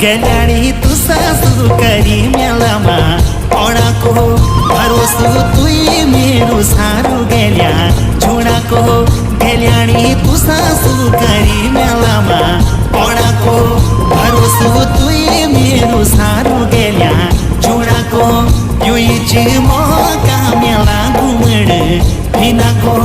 गेल्याणी तू सासू करी मेलामा ओणाको भरोसो तुई मेरो सारू गेल्या झुणाको गेल्याणी तू सासू करी मेलामा ओणाको भरोसो तुई मेरो सारू गेल्या झुणाको युईची मोका मेला घुमड हिनाको